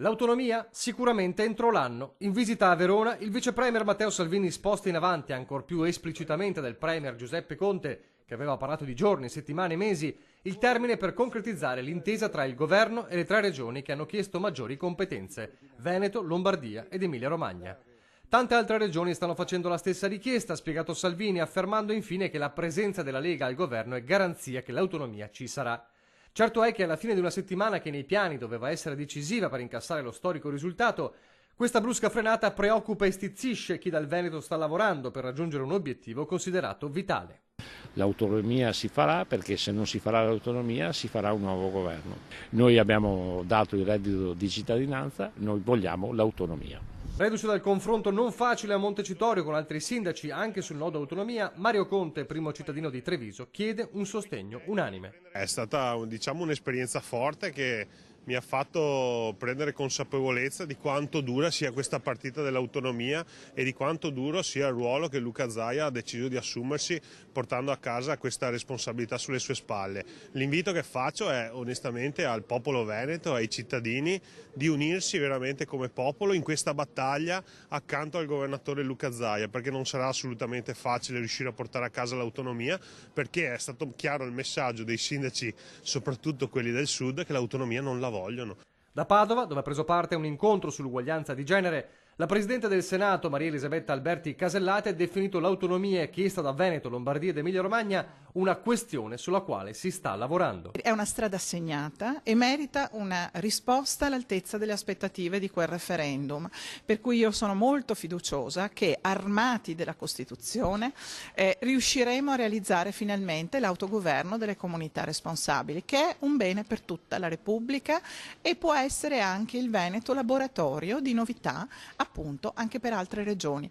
L'autonomia? Sicuramente entro l'anno. In visita a Verona, il vice premier Matteo Salvini sposta in avanti ancor più esplicitamente del premier Giuseppe Conte, che aveva parlato di giorni, settimane e mesi, il termine per concretizzare l'intesa tra il governo e le tre regioni che hanno chiesto maggiori competenze: Veneto, Lombardia ed Emilia-Romagna. Tante altre regioni stanno facendo la stessa richiesta, ha spiegato Salvini, affermando infine che la presenza della Lega al governo è garanzia che l'autonomia ci sarà. Certo è che alla fine di una settimana che nei piani doveva essere decisiva per incassare lo storico risultato, questa brusca frenata preoccupa e stizzisce chi dal Veneto sta lavorando per raggiungere un obiettivo considerato vitale. L'autonomia si farà perché se non si farà l'autonomia si farà un nuovo governo. Noi abbiamo dato il reddito di cittadinanza, noi vogliamo l'autonomia. Reduce dal confronto non facile a Montecitorio con altri sindaci anche sul nodo autonomia, Mario Conte, primo cittadino di Treviso, chiede un sostegno unanime. È stata un'esperienza forte che mi ha fatto prendere consapevolezza di quanto dura sia questa partita dell'autonomia e di quanto duro sia il ruolo che Luca Zaia ha deciso di assumersi portando a casa questa responsabilità sulle sue spalle. L'invito che faccio è onestamente al popolo veneto, ai cittadini, di unirsi veramente come popolo in questa battaglia accanto al governatore Luca Zaia, perché non sarà assolutamente facile riuscire a portare a casa l'autonomia, perché è stato chiaro il messaggio dei sindaci, soprattutto quelli del sud, che l'autonomia non la vogliono. Da Padova, dove ha preso parte a un incontro sull'uguaglianza di genere, la Presidente del Senato, Maria Elisabetta Alberti Casellati, ha definito l'autonomia chiesta da Veneto, Lombardia ed Emilia-Romagna una questione sulla quale si sta lavorando. È una strada segnata e merita una risposta all'altezza delle aspettative di quel referendum, per cui io sono molto fiduciosa che, armati della Costituzione, riusciremo a realizzare finalmente l'autogoverno delle comunità responsabili, che è un bene per tutta la Repubblica e può essere anche il Veneto laboratorio di novità, appunto, anche per altre regioni.